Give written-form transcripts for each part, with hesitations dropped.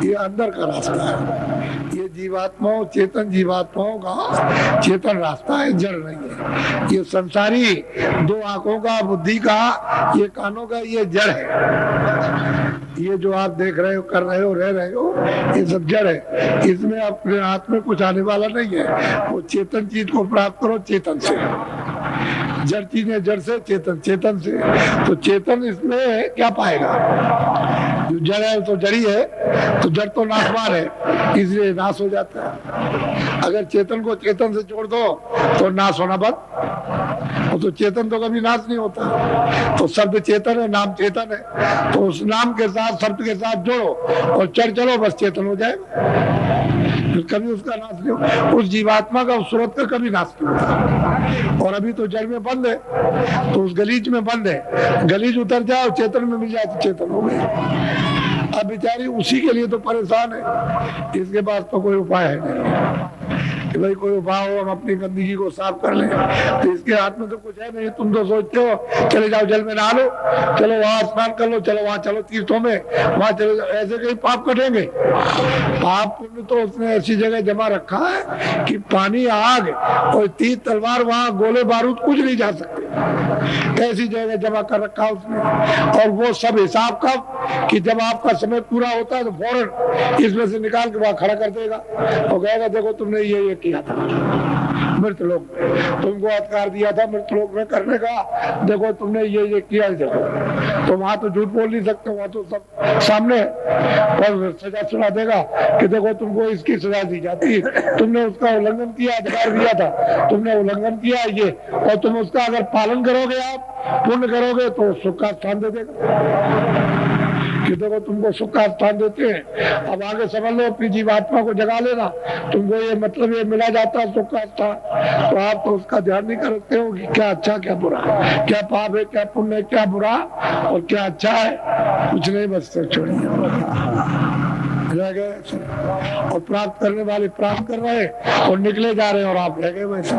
ये अंदर का रास्ता है। ये जीवात्माओं, चेतन जीवात्माओं का चेतन रास्ता है, जड़ नहीं है। ये संसारी दो आंखों का, बुद्धि का, ये कानों का, ये जड़ है। ये जो आप देख रहे हो, कर रहे हो, रह रहे हो, ये सब जड़ है। इसमें अपने हाथ में कुछ आने वाला नहीं है। वो चेतन चीज को प्राप्त करो चेतन से। जड़ चीजें जड़ से, चेतन चेतन से। तो चेतन इसमें क्या पाएगा? जो जड़ है तो जड़ी है, तो जड़ तो नाशवान है, इसलिए नाश हो जाता है। अगर चेतन को चेतन से जोड़ दो तो नाश होना बंद। तो चेतन तो कभी नाश नहीं होता। तो शब्द चेतन है, नाम चेतन है, तो उस नाम के साथ, शब्द के साथ जोड़ो और चढ़ चलो, बस चेतन हो जाएगा। फिर कभी उसका नाश नहीं होता। उस जीवात्मा का, उस सूरत का कभी नाश नहीं होता। और अभी तो जड़ में बंद है, तो उस गलीच में बंद है। गलीच उतर जाओ, चेतन में मिल जाए तो चेतन हो गई। अब बेचारी उसी के लिए तो परेशान है। इसके पास तो कोई उपाय है नहीं कि भाई कोई उपाय हो हम अपनी गंदगी को साफ कर लें। तो इसके हाथ में तो कुछ है नहीं। तुम तो सोचते हो चले जाओ जल में नहा लो, चलो वहां स्नान कर लो, चलो वहां चलो तीर्थों में, वहां चले जाओ। ऐसे कहीं पाप कटेंगे? पाप पुण्य तो उसने ऐसी जगह जमा रखा है कि पानी, आग और तीर तलवार, वहां गोले बारूद कुछ नहीं जा सकते। ऐसी जगह जमा कर रखा उसने। और वो सब हिसाब कब? कि जब आपका समय पूरा होता है तो फौरन इसमें से निकाल के वहां खड़ा कर देगा और कहेगा देखो तुमने ये किया था मृतलोक में, तुमको अधिकार दिया था मृतलोक में करने का, देखो तुमने ये किया। देखो तो वहां तो झूठ बोल नहीं सकते, वहां तो सब सामने और सजा सुना देगा कि देखो तुमको इसकी सजा दी जाती है, तुमने उसका उल्लंघन किया, अधिकार दिया था, तुमने उल्लंघन किया ये, और तुम उसका अगर पालन करोगे, आप पुण्य करोगे तो सुख का स्थान दे देगा कि देखो तुमको सुख का स्थान देते हैं। अब आगे समझ लो, अपनी जीवात्मा को जगा लेना, तुमको ये मतलब ये मिला जाता है सुख का स्थान, तो आप तो उसका ध्यान नहीं करते हो कि क्या अच्छा क्या बुरा, क्या पाप है क्या पुण्य है, क्या बुरा और क्या अच्छा है, कुछ नहीं, बस छोड़िए रह गए। और प्राप्त करने वाले प्राप्त कर रहे और निकले जा रहे और आप रह गए वैसे।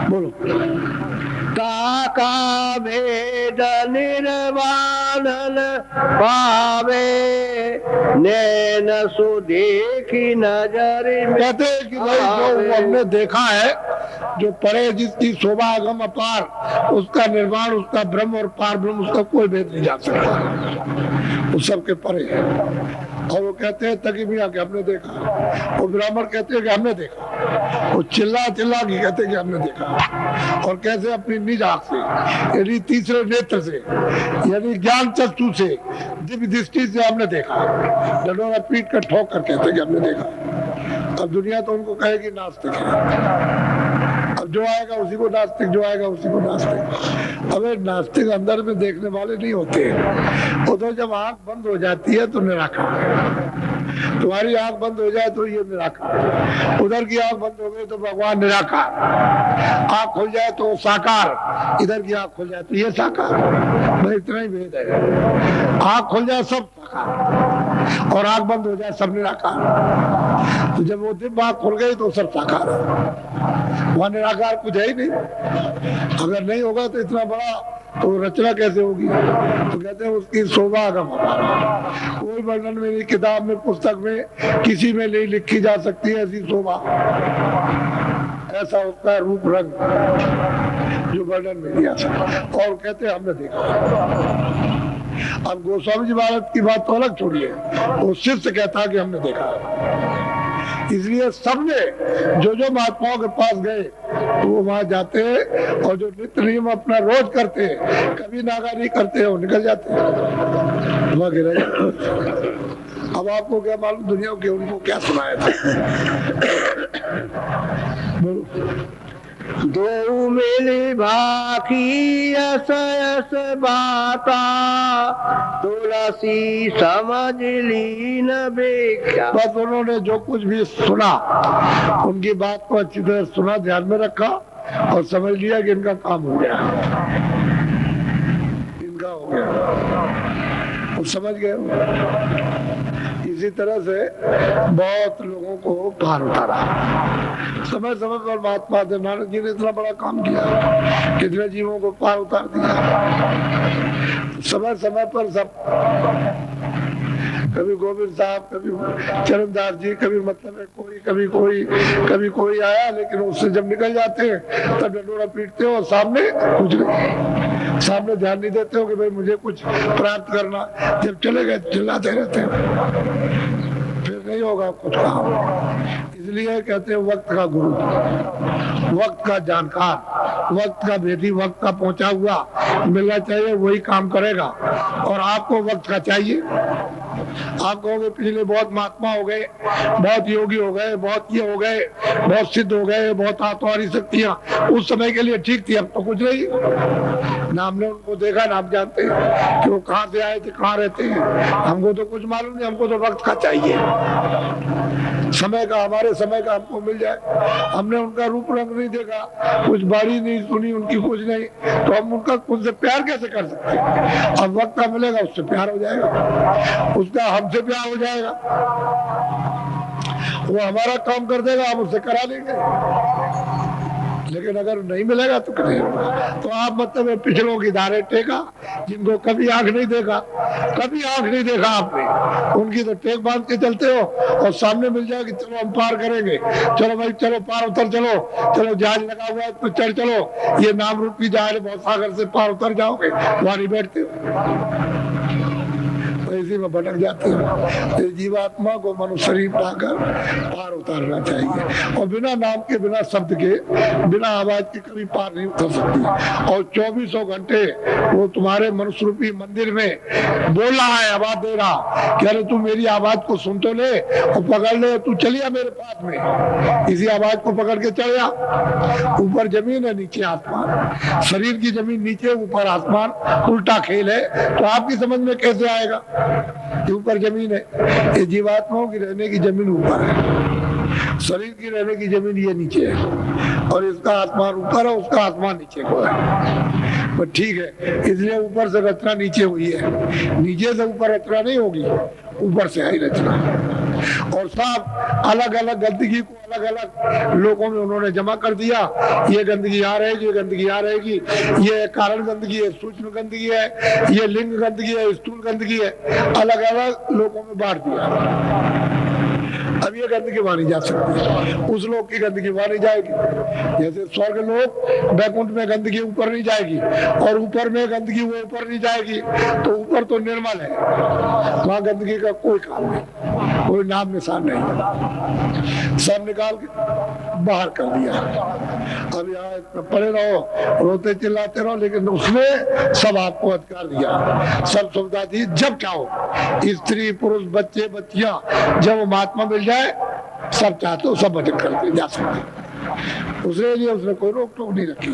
बोलो का भेद निर्वाण पावे नैन सुदेखी नजर में। कहते हैं कि भाई जो हमने देखा है, जो परे जिसकी शोभा अगम अपार, उसका निर्वाण, उसका ब्रह्म और पार ब्रह्म, उसका कोई भेद नहीं जा सकता, वो सबके परे है। और वो कहते हैं तकी मियाँ कि हमने देखा, वो ब्राह्मण कहते हैं कि हमने देखा, वो चिल्ला चिल्ला के कहते हैं कि हमने देखा। और कैसे? अपनी निज आंख से, यानी तीसरे नेत्र से, यानी ज्ञान चक्षु से, दिव्य दृष्टि से हमने देखा। डडोरा पीट कर ठोक कर कहते हैं कि हमने देखा। अब दुनिया तो उनको कहेगी नास्तिक है। अब जो आएगा उसी को नास्तिक, जो आएगा उसी को नास्तिक। अब नास्तिक अंदर में देखने वाले नहीं होते, वो तो जब आंख बंद हो जाती है तो निराकार। तुम्हारी आंख बंद हो जाए तो ये निराकार, उधर की आंख बंद हो गई तो भगवान निराकार, आंख खुल जाए तो साकार, इधर की आंख खुल जाए तो ये साकार। भाई इतना ही भेद है। आंख खुल जाए सब साकार और आंख बंद हो जाए सब निराकार। तो जब वो दिव्य आंख खुल गई तो सब साकार है, वहां निराकार कुछ है ही नहीं। अगर नहीं होगा तो इतना बड़ा तो रचना कैसे होगी? तो कहते हैं उसकी शोभा का कोई वर्णन में नहीं, किताब में, पुस्तक में, किसी में नहीं लिखी जा सकती है ऐसी शोभा। ऐसा उसका रूप रंग जो वर्णन में नहीं आ सकता। और कहते हैं हमने देखा। अब गोस्वामी जी महाराज की बात तो अलग छोड़िए, वो शिष्य कहता कि हमने देखा। इसलिए सबने जो जो महात्माओं के पास गए तो वो वहां जाते हैं, और जो नित्य नियम अपना रोज करते हैं, कभी नागा नहीं करते हैं, वो निकल जाते हैं। अब आपको क्या मालूम दुनिया के उनको क्या सुनाया था? दो मिली भाखी यस यस बाता, तुलसी समझ ली न बेख्या। बस उन्होंने जो कुछ भी सुना, उनकी बात को अच्छी तरह सुना, ध्यान में रखा और समझ लिया कि इनका काम हो गया, इनका हो गया, और समझ गए। इसी तरह से बहुत लोगों को पार उतारा। समय समय पर महात्मा नानक जी ने इतना बड़ा काम किया, कितने जीवों को पार उतार दिया। समय समय पर सब कभी गोविंद साहब, कभी चरणदास जी, कभी मतलब है कोई, कभी कोई आया, लेकिन उससे जब निकल जाते हैं तब डंडोरा पीटते हो और सामने कुछ नहीं, सामने ध्यान नहीं देते हो कि भाई मुझे कुछ प्राप्त करना। जब चले गए चिल्लाते रहते हो, फिर नहीं होगा कुछ काम। इसलिए कहते हैं वक्त का गुरु, वक्त का जानकार, वक्त का भेदी, वक्त का पहुंचा हुआ मिलना चाहिए, वही काम करेगा। और आपको वक्त का चाहिए। आप कहोगे पिछले बहुत महात्मा हो गए, बहुत योगी हो गए, बहुत ये हो गए, बहुत सिद्ध हो गए, बहुत आत्मारी शक्तियां उस समय के लिए ठीक थी, अब तो कुछ नहीं। ना हमने उनको देखा, ना हम जानते कि वो कहाँ से आए थे, कहाँ रहते हैं, हमको तो कुछ मालूम नहीं। हमको तो वक्त का चाहिए, समय का, हमारे समय का हमको मिल जाए। हमने उनका रूप रंग नहीं देखा, कुछ बारी नहीं सुनी उनकी, कुछ नहीं, तो हम उनसे प्यार कैसे कर सकते हैं? अब वक्त का मिलेगा, उससे प्यार हो जाएगा, उसका हमसे प्यार हो जाएगा, वो हमारा काम कर देगा, हम उससे करा लेंगे। लेकिन अगर नहीं मिलेगा तो नहीं होगा। तो आप मतलब पिछलों की धारे टेका, जिनको कभी आंख नहीं देखा, कभी आंख नहीं देखा आपने, उनकी तो टेक बांध के चलते हो, और सामने मिल जाए कि चलो हम पार करेंगे, चलो भाई चलो पार उतर चलो, चलो जहाज लगा हुआ है तो चढ़ चलो, ये नाम रूप की जहाज बहुत सागर से पार उतर जाओगे, वहां नहीं बैठते हो, इसी में भटक जाते हो। तो जीवात्मा को मनुष्य शरीर पाकर पार उतारना चाहिए, और बिना नाम के, बिना शब्द के, बिना आवाज के कभी पार नहीं उतर सकती। और 24 घंटे वो तुम्हारे मनुष्य रूपी मंदिर में बोल रहा है, आवाज दे रहा कि अरे तू मेरी आवाज को सुन तो ले और पकड़ ले, तू चलिया मेरे पास में, इसी आवाज को पकड़ के चढ़िया। ऊपर जमीन है, नीचे आसमान, शरीर की जमीन नीचे, ऊपर आसमान, उल्टा खेल है। तो आपकी समझ में कैसे आएगा कि ऊपर जमीन है? ये जीवात्माओं की रहने की जमीन ऊपर है, शरीर की रहने की जमीन ये नीचे है, और इसका आसमान ऊपर है, उसका आसमान नीचे को है। पर ठीक है, इसलिए ऊपर से रचना नीचे हुई है, नीचे से ऊपर रचना नहीं होगी, ऊपर से है रचना। और सब अलग अलग गंदगी को अलग अलग लोगों में उन्होंने जमा कर दिया। ये गंदगी यहाँ रहेगी, ये गंदगी यहाँ रहेगी, ये कारण गंदगी है, सूक्ष्म गंदगी है, ये लिंग गंदगी है, स्थूल गंदगी है, अलग अलग लोगों में बांट दिया। अब ये गंदगी वहां नहीं जा सकती, उस लोग की गंदगी वहां नहीं जाएगी। जैसे स्वर्ग लोग, बैकुंठ में गंदगी ऊपर नहीं जाएगी, और ऊपर में गंदगी वो ऊपर नहीं जाएगी। तो ऊपर तो निर्मल है, वहां गंदगी का कोई काम नहीं, कोई नाम निशान नहीं, सब निकाल के बाहर कर दिया। अब यहाँ इतना पड़े रहो, रोते चिल्लाते रहो, लेकिन उसने सब आपको अधिकार दिया, सब सुविधा दी। जब चाहो, स्त्री पुरुष बच्चे बच्चियां, जब वो महात्मा मिल जाए, सब चाहते हो सब भजन करके जा सकते। उसके लिए उसने कोई रोक टोक नहीं रखी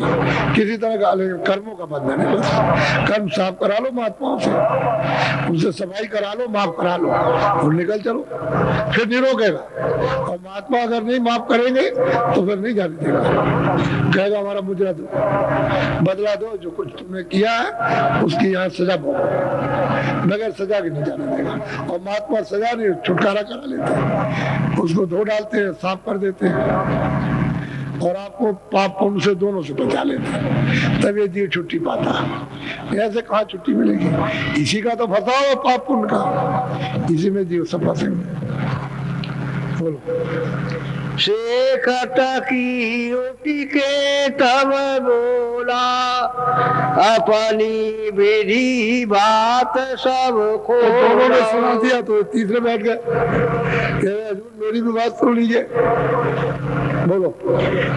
किसी तरह का, कर्मों का बंधन है बस। कर्म साफ करा लो महात्माओं से, उनसे सफाई करा लो, माफ करा लो, और निकल चलो, फिर नहीं रोकेगा। और महात्मा अगर नहीं माफ करेंगे तो फिर नहीं जाने देगा, कहेगा हमारा मुजरा दो, बदला दो, जो कुछ तुमने किया है उसकी यहाँ सजा भोगो, बगैर सजा के नहीं जाने देगा। और महात्मा सजा नहीं, छुटकारा करा लेते हैं, उसको धो डालते हैं, साफ कर देते हैं, और आपको पाप पुण्य से दोनों से बचा लेते हैं। तब ये जीव छुट्टी पाता है। ऐसे कहाँ छुट्टी मिलेगी? इसी का तो फंसा हो पाप पुण्य का, इसी में जीव सब फंसेंगे। बोलो। शेखट की रोटी के तब बोला, अपनी बेरी बात सब को दोनों ने सुना दिया, तो तीसरे बैठ गए, मेरी भी बात सुन लीजिए। बोलो।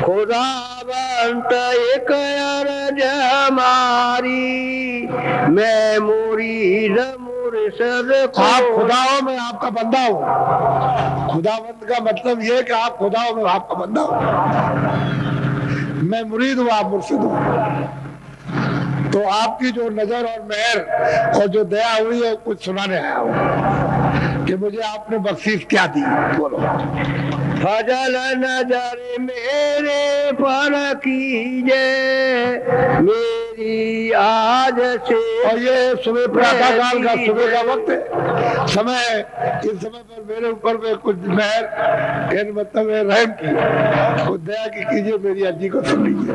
खुदावंत एक अर्ज हमारी, मैं मुरीद मुर्शद को। आप खुदा हो, मैं आपका बंदा हूँ। खुदावंत का मतलब ये कि आप खुदा हो, मैं आपका बंदा हूँ। मैं मुरीद हूँ, आप मुर्शिद हो। तो आपकी जो नजर और मेहर और जो दया हुई है, कुछ सुनाने आया हूँ कि मुझे आपने बख्शीश क्या दी। बोलो। फजल नजर मेरे पर कीजे, मेरी आज से। और ये सुबह प्रातः काल का, सुबह का वक्त है, समय, इस समय पर मेरे ऊपर में कुछ मेहर, मतलब रहम की, कुछ दया की कीजिए, मेरी अर्जी को सुन लीजिए।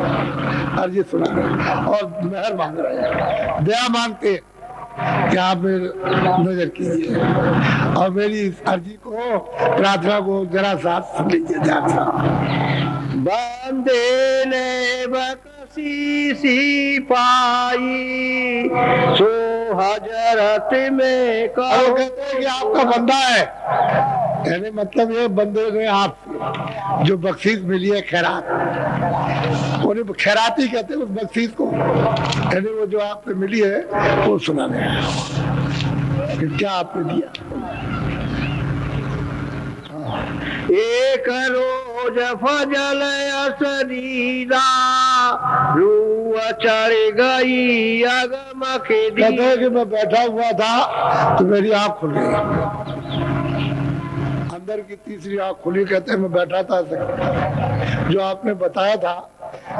अर्जी सुना रहे और मेहर मांग रहे हैं, दया मांगते, कि आप नजर कीजिए और मेरी इस अर्जी को, प्रार्थना को जरा साथ सुन लीजिए ध्यान से। बंदे ने बकसी सिपाही सो हजरत में और वो कहते हैं कि आपका बंदा है, यानी मतलब ये बंदे ने आपसे जो बख्शीश मिली है खैरात, उन्हें खैराती कहते हैं उस बख्शीश को, यानी वो जो आपसे मिली है वो सुनाने हैं कि क्या आपने दिया। एक रोज फजल असरीदा रूह चढ़ गई अगम के कहते हैं कि मैं बैठा हुआ था तो मेरी आँख खुल गई, अंदर की तीसरी आँख खुली। कहते हैं मैं बैठा था, जो आपने बताया था,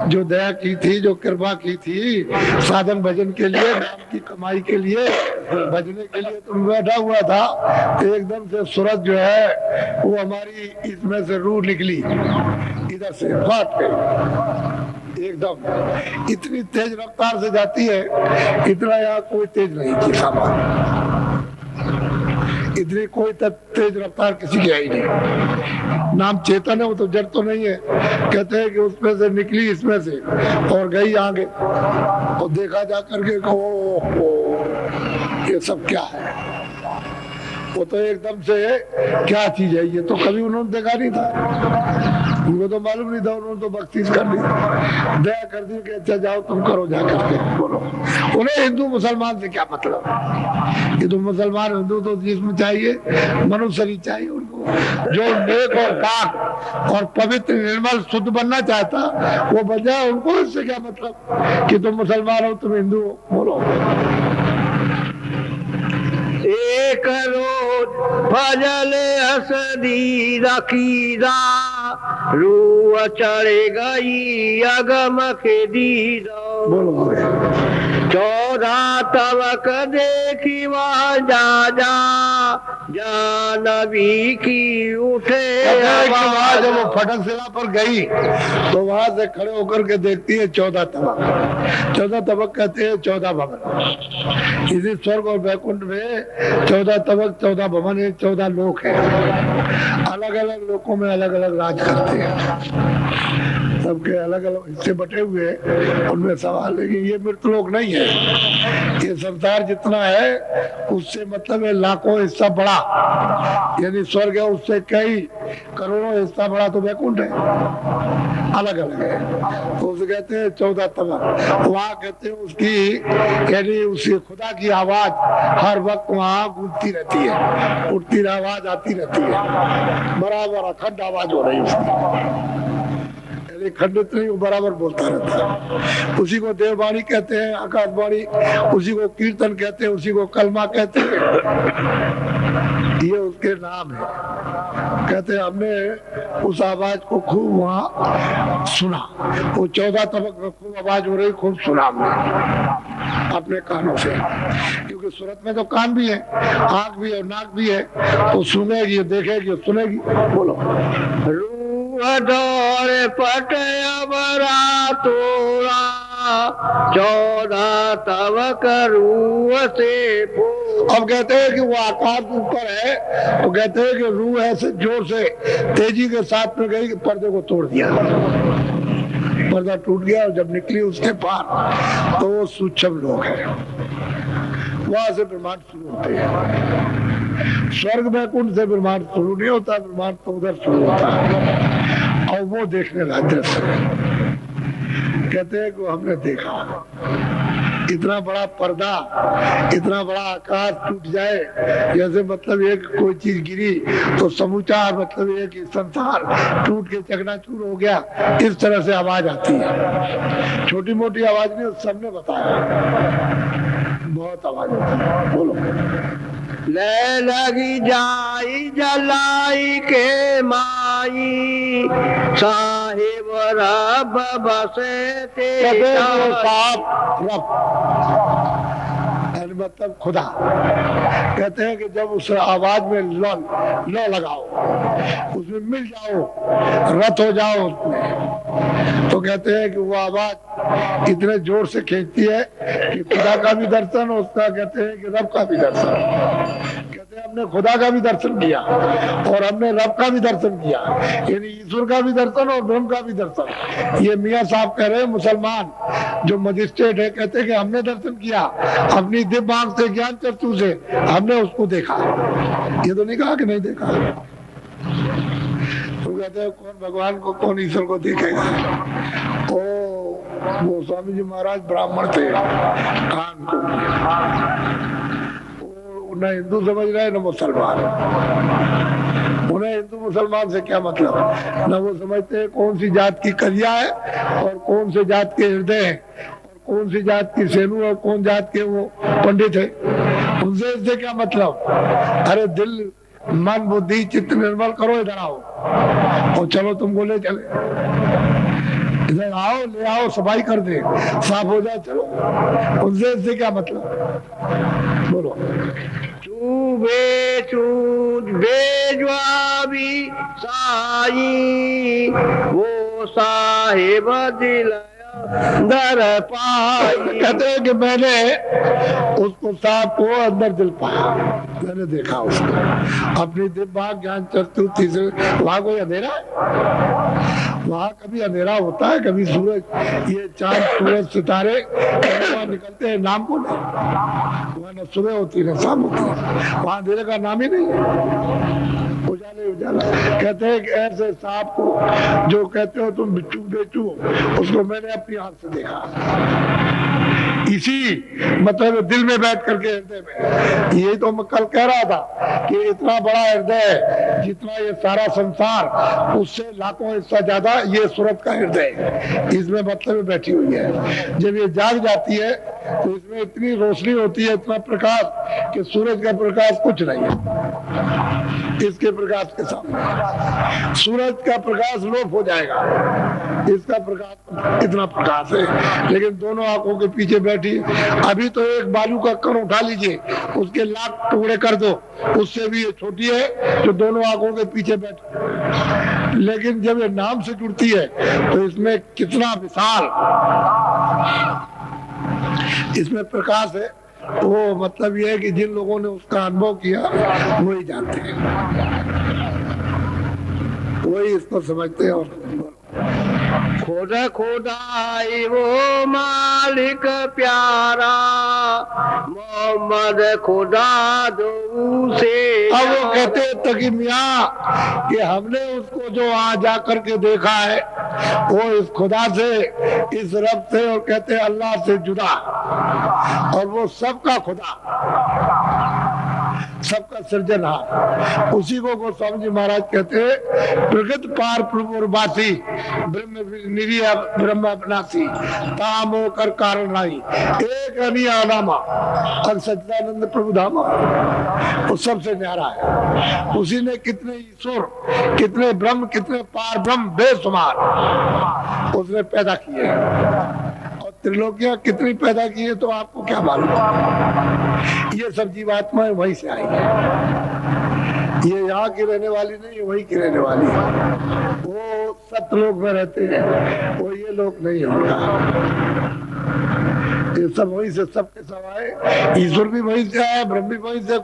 जो दया की थी, जो कृपा की थी साधन भजन के लिए, नाम की कमाई के लिए, भजने के लिए, तो मैं बैठा हुआ था तो एकदम से सूरज जो है वो हमारी इसमें से रूह निकली, इधर से फाट गई एकदम, इतनी तेज रफ्तार से जाती है, इतना यहाँ कोई तेज नहीं थी सामान, इतनी कोई तेज रफ्तार किसी की आई नहीं। नाम चेतन है, वो तो जड़ तो नहीं है। कहते हैं कि उसमें से निकली इसमें से और गई आगे, और देखा जा करके ये सब क्या है, वो तो एकदम से क्या चीज है, ये तो कभी उन्होंने देखा नहीं था, उनको तो मालूम नहीं था, उन्होंने तो बख्शीश कर दी, दया कर दी कि अच्छा जाओ तुम करो जा करके बोलो। उन्हें हिंदू मुसलमान से क्या मतलब, ये तो मुसलमान हिंदू तो जिसमें चाहिए मनुष्य शरीर चाहिए उनको, जो नेक और पाक और पवित्र निर्मल शुद्ध बनना चाहता वो बन जाए, उनको इससे क्या मतलब कि तुम मुसलमान हो तुम हिंदू हो, बोलो। एक रोज फजल असदी रखीदा रूह चढ़ गई अगम के दीदा बोलो 14 तवक देखी वह जा नबी की उठे आवाज। जब वो फटक शिला पर गई तो वहां से खड़े होकर के देखती है 14 तबक। 14 तबक कहते हैं 14 भवन। इसी स्वर्ग और वैकुंठ में 14 तबक 14 भवन है, 14 लोक है। अलग अलग लोकों में अलग अलग राज करते हैं, सबके अलग अलग हिस्से बटे हुए, उनमें सवाल है कि ये मृत लोक नहीं है, ये संसार जितना है उससे मतलब है लाखों हिस्सा बड़ा, यदि स्वर्ग है उससे कई करोड़ों हिस्सा बड़ा तो वैकुंठ है, अलग अलग है। तो उसे कहते हैं 14 तबक। वहाँ कहते हैं उसकी यानी उसकी खुदा की आवाज हर वक्त वहाँ गूंजती रहती है, उठती आवाज आती रहती है, बराबर अखंड आवाज हो रही है उसकी, खंडित नहीं, वो बराबर बोलता रहता है। उसी को देववाणी कहते हैं, आकाशवाणी, उसी को कीर्तन कहते हैं, उसी को कलमा कहते हैं, ये उसके नाम है। कहते हैं हमने उस आवाज को खूब वहाँ सुना, वो 14 तबक में खूब आवाज हो रही, खूब सुना हमने अपने कानों से, क्योंकि सूरत में तो कान भी है, आंख भी है, नाक भी है, तो सुनेगी, देखेगी, सुनेगी। बोलो दौर पट बरा तोड़ा 14 तवक रूह से। अब कहते हैं कि वो आकाश ऊपर है, तो कहते हैं कि रूह ऐसे जोर से तेजी के साथ में गई कि पर्दे को तोड़ दिया, पर्दा टूट गया, और जब निकली उसके पार तो वो सूक्ष्म लोग है, वहां से ब्रह्मांड शुरू होते हैं। स्वर्ग में कुंड से ब्रह्मांड शुरू नहीं होता, ब्रह्मांड तो उधर शुरू होता है, और वो देखने का दृश्य कहते हैं कि हमने देखा इतना बड़ा पर्दा, इतना बड़ा आकाश टूट जाए, जैसे मतलब एक कोई चीज गिरी तो समूचा मतलब एक संसार टूट के चकनाचूर हो गया, इस तरह से आवाज आती है। छोटी मोटी आवाज नहीं, सबने बताया बहुत आवाज होती है। बोलो ले लगी जाई जलाई के माई साहिब रब बसे ते मतलब खुदा। कहते हैं कि जब उस आवाज में लो लगाओ, उसमें मिल जाओ, रत हो जाओ उसमें, तो कहते हैं कि वो आवाज इतने जोर से खींचती है कि खुदा का भी दर्शन, उसका कहते हैं कि रब का भी दर्शन। कहते हैं हमने खुदा का भी दर्शन किया और हमने रब का भी दर्शन किया, यानी ईश्वर का भी दर्शन और ब्रह्म का भी दर्शन। ये मियाँ साहब कह रहे हैं, मुसलमान जो मजिस्ट्रेट है, कहते हैं कि हमने दर्शन किया अपनी दिव्य आंख से, ज्ञान चक्षु से, हमने उसको देखा। ये तो नहीं कहा कि नहीं देखा। तो कहते हैं कौन भगवान को, कौन ईश्वर को देखेगा। ओ वो स्वामी जी महाराज ब्राह्मण थे, कानपुर, न हिंदू समझ रहे न मुसलमान। उन्हें हिंदू मुसलमान से क्या मतलब, न वो समझते हैं कौन सी जात की कलिया है और कौन से जात के हृदय है, और कौन सी जात की सेनु और कौन जात के वो पंडित है। उनसे इससे क्या मतलब। अरे दिल, मन, बुद्धि, चित्त निर्मल करो, इधर आओ और चलो तुमको ले चले, इधर आओ, ले आओ, सफाई कर दे, साफ हो जाए, चलो। उनसे इससे क्या मतलब, बोलो। बेजवाबी साई वो साहिब दिलाया दर पाई। कहते हैं कि मैंने उसको साहब को अंदर दिल पाया, मैंने देखा उसको अपनी दिव्य ज्ञान चक्षु तीसरे। वहां कोई अंधेरा है? वहां कभी अंधेरा होता है, कभी सूरज, ये चांद सूरज सितारे वहां निकलते हैं, नाम को नहीं। वहां न सुबह होती न शाम होती है, वहां अंधेरे का नाम ही नहीं है, उजाले उजाला। कहते हैं कि ऐसे सांप को जो कहते हो तुम बिच्छू बेचू, उसको मैंने अपनी आंख से देखा, इसी मतलब दिल में बैठ करके, हृदय में। यही तो मैं कल कह रहा था कि इतना बड़ा हृदय, जितना ये सारा संसार, उससे लाखों हिस्सा ज्यादा ये सूरत का हृदय इसमें मतलब में बैठी हुई है। जब ये जाग जाती है तो इसमें इतनी रोशनी होती है, इतना प्रकाश, कि सूरज का प्रकाश कुछ नहीं है इसके प्रकाश के सामने। सूरज का प्रकाश लोप हो जाएगा, इसका प्रकाश इतना प्रकाश है। लेकिन दोनों आंखों के पीछे बैठी, अभी तो एक बालू का कण उठा लीजिए, उसके लाख टुकड़े कर दो, उससे भी ये छोटी है जो दोनों आंखों के पीछे बैठी। लेकिन जब ये नाम से जुड़ती है तो इसमें कितना विशाल इसमें प्रकाश है। वो मतलब ये है कि जिन लोगों ने उसका अनुभव किया वही जानते हैं, वही इसको समझते हैं। और खुदा खुदाई वो मालिक प्यारा, मोहम्मद खुदा दो से। अब वो कहते तकी मियाँ कि हमने उसको जो वहां जा करके देखा है वो इस खुदा से, इस रब से, और कहते हैं अल्लाह से जुदा, और वो सबका खुदा, सबका सृजनहार, उसी को गोस्वामी जी महाराज कहते हैं प्रगत पार प्रभुर्वासी, ब्रह्म निरिया ब्रह्म अपनासी, ताम होकर कारण लाई, एक अनिया नामा और सच्चिदानंद प्रभु धामा। वो सबसे न्यारा है। उसी ने कितने ईश्वर, कितने ब्रह्म, कितने पार ब्रह्म बेशुमार उसने पैदा किए, और त्रिलोकियां कितनी पैदा की है तो आपको क्या मालूम। ये सब जीवात्माएं वहीं से आई है, ये यहाँ की रहने वाली नहीं है, वहीं की रहने वाली है। वो सतलोक में रहते हैं, वो ये लोग नहीं होगा। ये सब वहीं से, सबके सब आए, ईश्वर भी वहीं से आया, ब्रह्म भी वहीं से।